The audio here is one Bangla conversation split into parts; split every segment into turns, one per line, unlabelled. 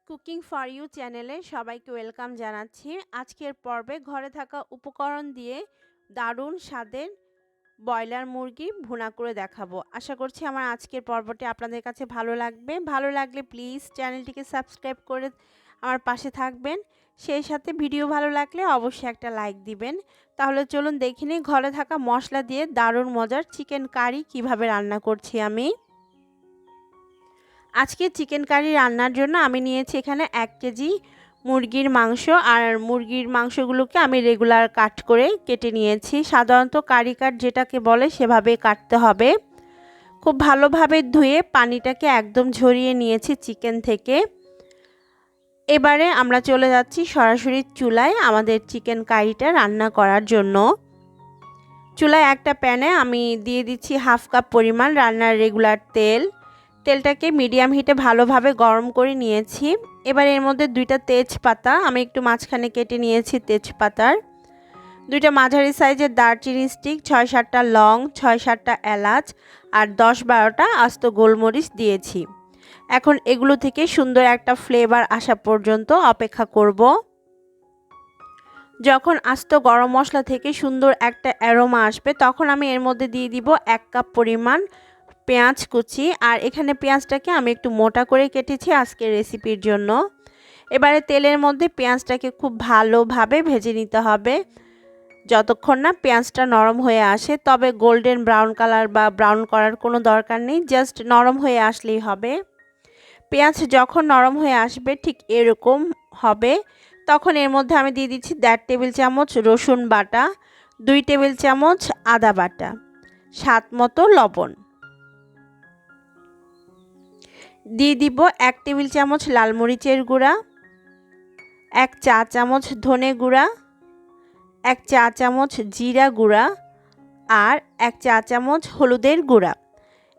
কুকিং ফর ইউ চ্যানেলে সবাইকে ওয়েলকাম জানাচ্ছি। আজকের পর্বে ঘরে থাকা উপকরণ দিয়ে দারুণ স্বাদের ব্রয়লার মুরগি ভুনা করে দেখাবো। আশা করছি আমার আজকের পর্বটি আপনাদের কাছে ভালো লাগবে। ভালো লাগলে প্লিজ চ্যানেলটিকে সাবস্ক্রাইব করে আমার পাশে থাকবেন। সেই সাথে ভিডিও ভালো লাগলে অবশ্যই একটা লাইক দিবেন। তাহলে চলুন দেখে নিই ঘরে থাকা মশলা দিয়ে দারুণ মজার চিকেন কারি কিভাবে রান্না করছি আমি। আজকে চিকেন কারি রান্নার জন্য আমি নিয়েছি এখানে 1 কেজি মুরগির মাংস। আর মুরগির মাংসগুলোকে আমি রেগুলার কাট করে কেটে নিয়েছি। সাধারণত কারি কাট যেটাকে বলে সেভাবে কাটতে হবে। খুব ভালোভাবে ধুয়ে পানিটাকে একদম ঝরিয়ে নিয়েছি চিকেন থেকে। এবারে আমরা চলে যাচ্ছি সরাসরি চুলায় আমাদের চিকেন কারিটা রান্না করার জন্য। চুলায় একটা প্যানে আমি দিয়ে দিচ্ছি 1/2 কাপ পরিমাণ রান্নার রেগুলার তেল। তেলটাকে মিডিয়াম হিটে ভালোভাবে গরম করে নিয়েছি। এবার এর মধ্যে 2টা তেজপাতা আমি একটু মাঝখানে কেটে নিয়েছি তেজপাতার, 2টা মাঝারি সাইজের দারচিনি স্টিক, 6-7টা লং, 6-7টা এলাচ আর 10-12টা আস্ত গোলমরিচ দিয়েছি। এখন এগুলো থেকে সুন্দর একটা ফ্লেভার আসা পর্যন্ত অপেক্ষা করব। যখন আস্ত গরম মশলা থেকে সুন্দর একটা অ্যারোমা আসবে তখন আমি এর মধ্যে দিয়ে দিব 1 কাপ পরিমাণ পেঁয়াজ কুচি। আর এখানে পেঁয়াজটাকে আমি একটু মোটা করে কেটেছি আজকের রেসিপির জন্য। এবারে তেলের মধ্যে পেঁয়াজটাকে খুব ভালোভাবে ভেজে নিতে হবে যতক্ষণ না পেঁয়াজটা নরম হয়ে আসে। তবে গোল্ডেন ব্রাউন কালার বা ব্রাউন করার কোনো দরকার নেই, জাস্ট নরম হয়ে আসলেই হবে। পেঁয়াজ যখন নরম হয়ে আসবে ঠিক এরকম হবে তখন এর মধ্যে আমি দিয়ে দিচ্ছি 1.5 টেবিল চামচ রসুন বাটা, 2 টেবিল চামচ আদা বাটা, স্বাদ মতো লবণ, দিয়ে দিব 1 টেবিল চামচ লাল মরিচের গুঁড়া, 1 চা চামচ ধনে গুঁড়া, 1 চা চামচ জিরা গুঁড়া আর 1 চা চামচ হলুদের গুঁড়া।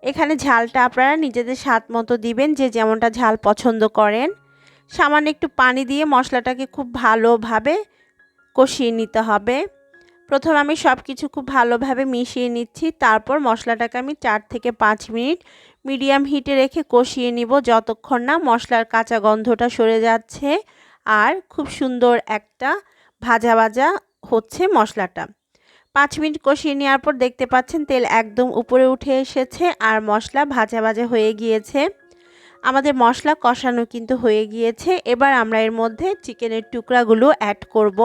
এখানে ঝালটা আপনারা নিজেদের স্বাদ মতো দিবেন, যে যেমনটা ঝাল পছন্দ করেন। সামান্য একটু পানি দিয়ে মশলাটাকে খুব ভালোভাবে কষিয়ে নিতে হবে। প্রথমে আমি সব কিছু খুব ভালোভাবে মিশিয়ে নিচ্ছি, তারপর মশলাটাকে আমি 4 থেকে 5 মিনিট মিডিয়াম হিটে রেখে কষিয়ে নিব যতক্ষণ না মশলার কাঁচা গন্ধটা সরে যাচ্ছে আর খুব সুন্দর একটা ভাজা ভাজা হচ্ছে মশলাটা। 5 মিনিট কষিয়ে নেওয়ার পর দেখতে পাচ্ছেন তেল একদম উপরে উঠে এসেছে আর মশলা ভাজা ভাজা হয়ে গিয়েছে। আমাদের মশলা কষানো কিন্তু হয়ে গিয়েছে। এবার আমরা এর মধ্যে চিকেনের টুকরাগুলো অ্যাড করব।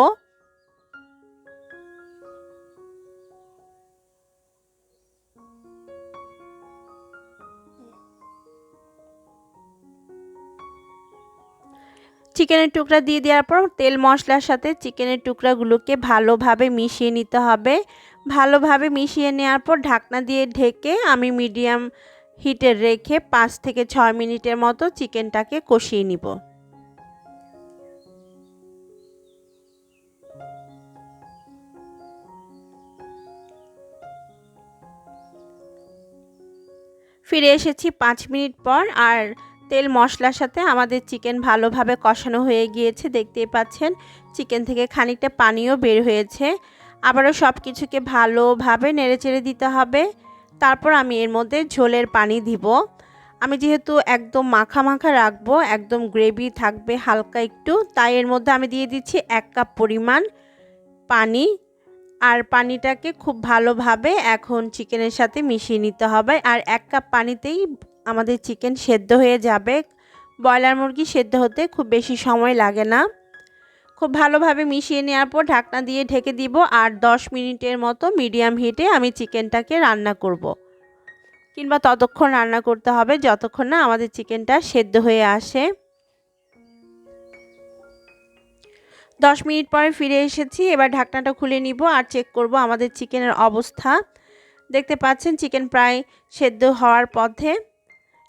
চিকেনের টুকরা দিয়ে দেওয়ার পর তেল মশলার সাথে চিকেনের টুকরাগুলোকে ভালোভাবে মিশিয়ে নিতে হবে। ভালোভাবে মিশিয়ে নেওয়ার পর ঢাকনা দিয়ে ঢেকে আমি মিডিয়াম হিটে রেখে 5 থেকে 6 মিনিটের মতো চিকেনটাকে কষিয়ে নিব। ফিরে এসেছি 5 মিনিট পর আর তেল মশলার সাথে আমাদের চিকেন ভালোভাবে কষানো হয়ে গিয়েছে। দেখতেই পাচ্ছেন চিকেন থেকে খানিকটা পানিও বের হয়েছে। আবারও সব কিছুকে ভালোভাবে নেড়েচেড়ে দিতে হবে। তারপর আমি এর মধ্যে ঝোলের পানি দিব। আমি যেহেতু একদম মাখা মাখা রাখবো, একদম গ্রেভি থাকবে হালকা একটু, তাই এর মধ্যে আমি দিয়ে দিচ্ছি 1 কাপ পরিমাণ পানি। আর পানিটাকে খুব ভালোভাবে এখন চিকেনের সাথে মিশিয়ে নিতে হবে। আর 1 কাপ পানিতেই আমাদের চিকেন সেদ্ধ হয়ে যাবে। ব্রয়লার মুরগি সেদ্ধ হতে খুব বেশি সময় লাগে না। খুব ভালোভাবে মিশিয়ে নেওয়ার পর ঢাকনা দিয়ে ঢেকে দিব আর 10 মিনিটের মতো মিডিয়াম হিটে আমি চিকেনটাকে রান্না করব। কিংবা ততক্ষণ রান্না করতে হবে যতক্ষণ না আমাদের চিকেনটা সেদ্ধ হয়ে আসে। 10 মিনিট পরে ফিরে এসেছি। এবার ঢাকনাটা খুলে নিব আর চেক করব আমাদের চিকেনের অবস্থা। দেখতে পাচ্ছেন চিকেন প্রায় সেদ্ধ হওয়ার পথে।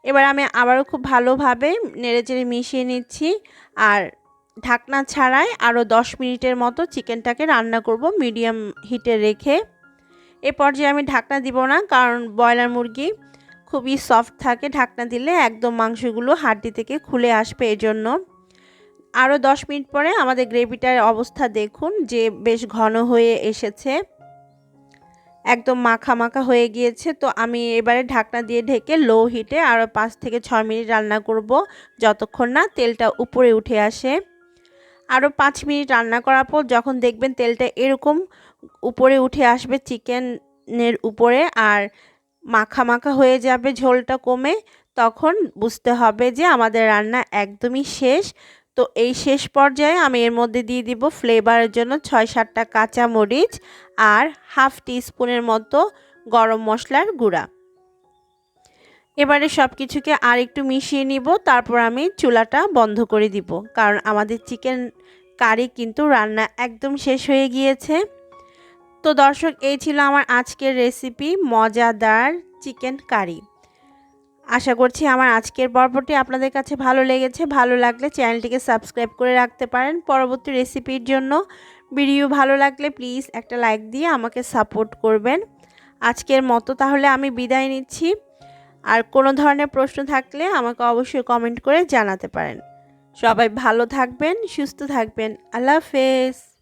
এবার আমি আবারও খুব ভালোভাবে নেড়েচেড়ে মিশিয়ে নিচ্ছি আর ঢাকনা ছাড়াই আরও 10 মিনিটের মতো চিকেনটাকে রান্না করব মিডিয়াম হিটে রেখে। এ পর্যায়ে আমি ঢাকনা দিব না, কারণ ব্রয়লার মুরগি খুবই সফট থাকে, ঢাকনা দিলে একদম মাংসগুলো হাড্ডি থেকে খুলে আসবে। এজন্য আরও 10 মিনিট পরে আমাদের গ্রেভিটার অবস্থা দেখুন যে বেশ ঘন হয়ে এসেছে। একদম মাখা মাখা হয়ে গিয়েছে। তো আমি এবারে ঢাকনা দিয়ে ঢেকে লো হিটে আরও 5 থেকে 6 মিনিট রান্না করব, যতক্ষণ না তেলটা উপরে উঠে আসে। আরও 5 মিনিট রান্না করার পর যখন দেখবেন তেলটা এরকম উপরে উঠে আসবে চিকেনের উপরে আর মাখা মাখা হয়ে যাবে, ঝোলটা কমে, তখন বুঝতে হবে যে আমাদের রান্না একদমই শেষ। তো এই শেষ পর্যায়ে আমি এর মধ্যে দিয়ে দিব ফ্লেভারের জন্য 6-7টা কাঁচা মরিচ আর হাফ টিস্পুনের মতো গরম মশলার গুঁড়া। এবারে সব কিছুকে আর একটু মিশিয়ে নিব, তারপর আমি চুলাটা বন্ধ করে দিব, কারণ আমাদের চিকেন কারি কিন্তু রান্না একদম শেষ হয়ে গিয়েছে। তো দর্শক, এই ছিল আমার আজকের রেসিপি, মজাদার চিকেন কারি। আশা করছি আমার আজকের পর্বটি আপনাদের কাছে ভালো লেগেছে। ভালো লাগলে চ্যানেলটিকে সাবস্ক্রাইব করে রাখতে পারেন পরবর্তী রেসিপির জন্য। ভিডিও ভালো লাগলে প্লিজ একটা লাইক দিয়ে আমাকে সাপোর্ট করবেন। আজকের মতো তাহলে আমি বিদায় নিচ্ছি। আর কোনো ধরনের প্রশ্ন থাকলে আমাকে অবশ্যই কমেন্ট করে জানাতে পারেন। সবাই ভালো থাকবেন, সুস্থ থাকবেন। আল্লাহ হাফেজ।